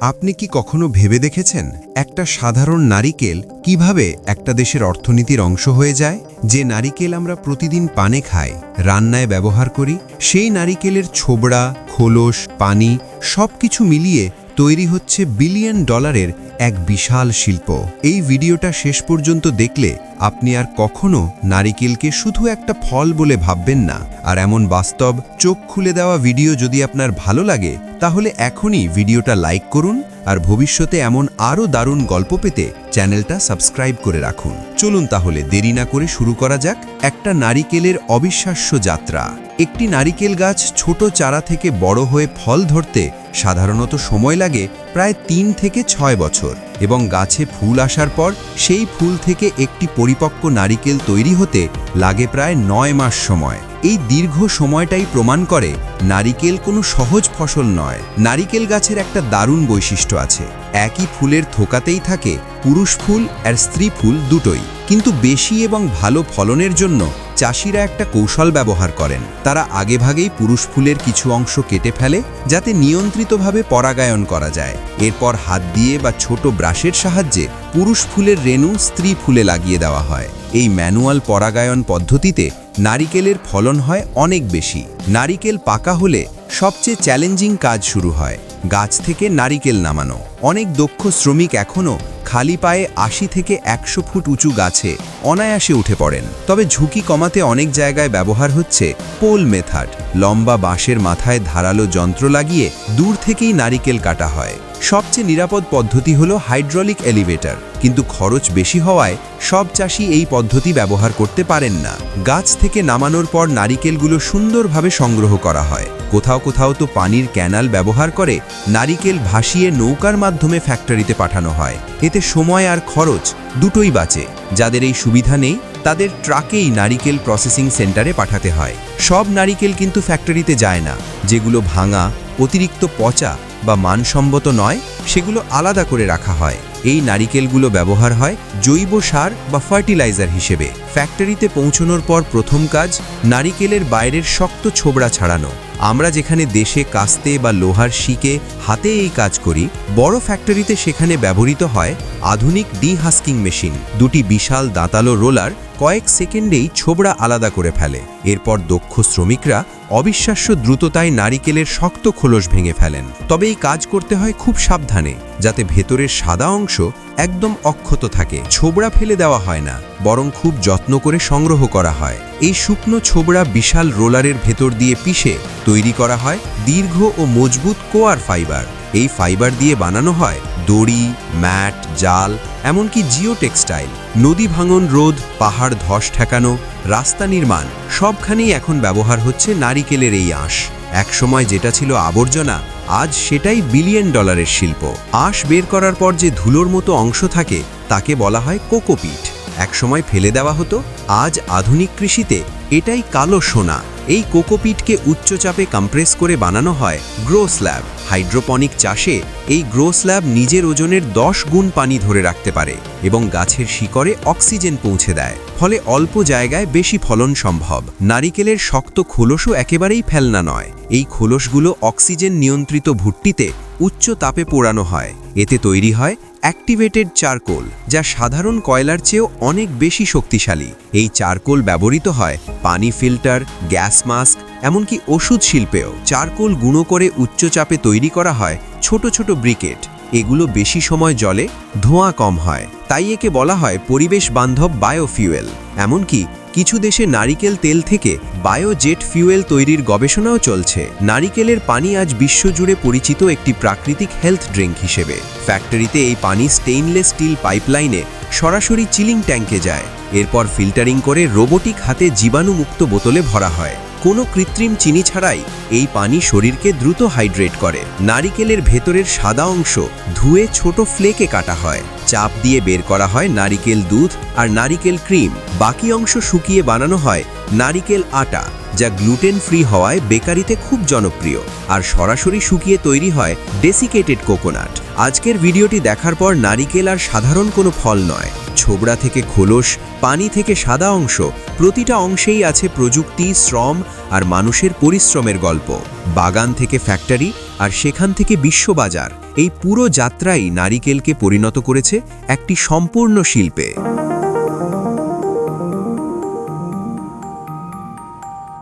আপনি কি কখনো ভেবে দেখেছেন একটা সাধারণ নারিকেল কিভাবে একটা দেশের অর্থনীতির অংশ হয়ে যায়? যে নারিকেল আমরা প্রতিদিন পানে খাই, রান্নায় ব্যবহার করি, সেই নারিকেলের ছোবড়া, খোলস, পানি সবকিছু মিলিয়ে তৈরি হচ্ছে বিলিয়ন ডলারের এক বিশাল শিল্প। এই ভিডিওটা শেষ পর্যন্ত দেখলে আপনি আর কখনো নারিকেলকে শুধু একটা ফল বলে ভাববেন না। আর এমন বাস্তব, চোখ খুলে দেওয়া ভিডিও যদি আপনার ভালো লাগে, তাহলে এখনই ভিডিওটা লাইক করুন আর ভবিষ্যতে এমন আরও দারুণ গল্প পেতে চ্যানেলটা সাবস্ক্রাইব করে রাখুন। চলুন তাহলে দেরি না করে শুরু করা যাক একটা নারিকেলের অবিশ্বাস্য যাত্রা। একটি নারিকেল গাছ ছোট চারা থেকে বড় হয়ে ফল ধরতে সাধারণত সময় লাগে প্রায় 3 থেকে 6 বছর, এবং গাছে ফুল আসার পর সেই ফুল থেকে একটি পরিপক্ক নারিকেল তৈরি হতে লাগে প্রায় 9 মাস সময়। এই দীর্ঘ সময়টাই প্রমাণ করে নারিকেল কোনো সহজ ফসল নয়। নারিকেল গাছের একটা দারুণ বৈশিষ্ট্য আছে। একই ফুলের থোকাতেই থাকে পুরুষ ফুল আর স্ত্রী ফুল দুটোই, কিন্তু বেশি এবং ভালো ফলনের জন্য চাষিরা একটা কৌশল ব্যবহার করেন। তারা আগেভাগেই পুরুষ ফুলের কিছু অংশ কেটে ফেলে, যাতে নিয়ন্ত্রিতভাবে পরাগায়ন করা যায়। এরপর হাত দিয়ে বা ছোট ব্রাশের সাহায্যে পুরুষ ফুলের রেণু স্ত্রী ফুলে লাগিয়ে দেওয়া হয়। এই ম্যানুয়াল পরাগায়ন পদ্ধতিতে নারিকেলের ফলন হয় অনেক বেশি। নারিকেল পাকা হলে সবচেয়ে চ্যালেঞ্জিং কাজ শুরু হয়, গাছ থেকে নারিকেল নামানো। অনেক দক্ষ শ্রমিক এখনও খালি পায়ে 80 থেকে 100 ফুট উঁচু গাছে অনায়াসে উঠে পড়েন। তবে ঝুঁকি কমাতে অনেক জায়গায় ব্যবহার হচ্ছে পোল মেথড। লম্বা বাঁশের মাথায় ধারালো যন্ত্র লাগিয়ে দূর থেকেই নারিকেল কাটা হয়। সবচেয়ে নিরাপদ পদ্ধতি হলো হাইড্রোলিক এলিভেটর, কিন্তু খরচ বেশি হওয়ায় সব চাষি এই পদ্ধতি ব্যবহার করতে পারেন না। গাছ থেকে নামানোর পর নারিকেলগুলো সুন্দরভাবে সংগ্রহ করা হয়। কোথাও কোথাও তো পানির ক্যানাল ব্যবহার করে নারিকেল ভাসিয়ে নৌকার মাধ্যমে ফ্যাক্টরিতে পাঠানো হয়। এতে সময় আর খরচ দুটোই বাঁচে। যাদের এই সুবিধা নেই, তাদের ট্রাকেই নারিকেল প্রসেসিং সেন্টারে পাঠাতে হয়। সব নারিকেল কিন্তু ফ্যাক্টরিতে যায় না। যেগুলো ভাঙা, অতিরিক্ত পচা বা মানসম্মত নয়, সেগুলো আলাদা করে রাখা হয়। এই নারিকেলগুলো ব্যবহার হয় জৈব সার বা ফার্টিলাইজার হিসেবে। ফ্যাক্টরিতে পৌঁছানোর পর প্রথম কাজ নারিকেলের বাইরের শক্ত ছোবড়া ছাড়ানো। আমরা যেখানে দেশে কাস্তে বা লোহার শিকে হাতে এই কাজ করি, বড় ফ্যাক্টরিতে সেখানে ব্যবহৃত হয় আধুনিক ডিহাস্কিং মেশিন। দুটি বিশাল দাঁতালো রোলার কয়েক সেকেন্ডেই ছোবড়া আলাদা করে ফেলে। এরপর দক্ষ শ্রমিকরা অবিশ্বাস্য দ্রুততায় নারিকেলের শক্ত খোলস ভেঙে ফেলেন। তবে এই কাজ করতে হয় খুব সাবধানে, যাতে ভেতরের সাদা অংশ একদম অক্ষত থাকে। ছোবড়া ফেলে দেওয়া হয় না, বরং খুব যত্ন করে সংগ্রহ করা হয়। এই শুকনো ছোবড়া বিশাল রোলারের ভেতর দিয়ে পিষে তৈরি করা হয় দীর্ঘ ও মজবুত কোয়ার ফাইবার। এই ফাইবার দিয়ে বানানো হয় দড়ি, ম্যাট, জাল, এমনকি জিও টেক্সটাইল। নদী ভাঙন রোধ, পাহাড় ধস ঠেকানো, রাস্তা নির্মাণ সবখানেই এখন ব্যবহার হচ্ছে নারিকেলের এই আঁশ। একসময় যেটা ছিল আবর্জনা, আজ সেটাই বিলিয়ন ডলারের শিল্প। আঁশ বের করার পর যে ধুলোর মতো অংশ থাকে, তাকে বলা হয় কোকোপিট। একসময় ফেলে দেওয়া হতো, আজ আধুনিক কৃষিতে এটাই কালো সোনা। এই কোকোপিটকে উচ্চচাপে কম্প্রেস করে বানানো হয় গ্রো স্ল্যাব। হাইড্রোপনিক চাষে এই গ্রো স্ল্যাব নিজের ওজনের 10 গুণ পানি ধরে রাখতে পারে এবং গাছের শিকড়ে অক্সিজেন পৌঁছে দেয়। ফলে অল্প জায়গায় বেশি ফলন সম্ভব। নারিকেলের শক্ত খোলসও একেবারেই ফেলনা নয়। এই খোলসগুলো অক্সিজেন নিয়ন্ত্রিত ভুট্টিতে উচ্চ তাপে পোড়ানো হয়। এতে তৈরি হয় অ্যাক্টিভেটেড চারকোল, যা সাধারণ কয়লার চেয়েও অনেক বেশি শক্তিশালী। এই চারকোল ব্যবহৃত হয় পানি ফিল্টার, গ্যাস মাস্ক, এমনকি ওষুধ শিল্পেও। চারকোল গুঁড়ো করে উচ্চচাপে তৈরি করা হয় ছোট ছোট ব্রিকেট। এগুলো বেশি সময় জ্বলে, ধোঁয়া কম হয়, তাই একে বলা হয় পরিবেশ বান্ধব বায়োফিউয়েল। এমনকি কিছু দেশে নারিকেল তেল থেকে বায়োজেট ফিউয়েল তৈরির গবেষণাও চলছে। নারিকেলের পানি আজ বিশ্বজুড়ে পরিচিত একটি প্রাকৃতিক হেলথ ড্রিঙ্ক হিসেবে। ফ্যাক্টরিতে এই পানি স্টেইনলেস স্টিল পাইপলাইনে সরাসরি চিলিং ট্যাঙ্কে যায়। এরপর ফিল্টারিং করে রোবোটিক হাতে জীবাণুমুক্ত বোতলে ভরা হয়। কোনো কৃত্রিম চিনি ছাড়াই এই পানি শরীরকে দ্রুত হাইড্রেট করে। নারিকেলের ভেতরের সাদা অংশ ধুয়ে ছোট ফ্লেকে কাটা হয়। চাপ দিয়ে বের করা হয় নারিকেল দুধ আর নারিকেল ক্রিম। বাকি অংশ শুকিয়ে বানানো হয় নারিকেল আটা, যা গ্লুটেন ফ্রি হওয়ায় বেকারিতে খুব জনপ্রিয়। আর সরাসরি শুকিয়ে তৈরি হয় ডেসিকেটেড কোকোনাট। আজকের ভিডিওটি দেখার পর নারিকেল আর সাধারণ কোনো ফল নয়। ছোবড়া থেকে খোলস, পানি থেকে সাদা অংশ, প্রতিটা অংশেই আছে প্রযুক্তি, শ্রম আর মানুষের পরিশ্রমের গল্প। বাগান থেকে ফ্যাক্টরি, আর সেখান থেকে বিশ্ববাজার, এই পুরো যাত্রাই নারিকেলকে পরিণত করেছে একটি সম্পূর্ণ শিল্পে।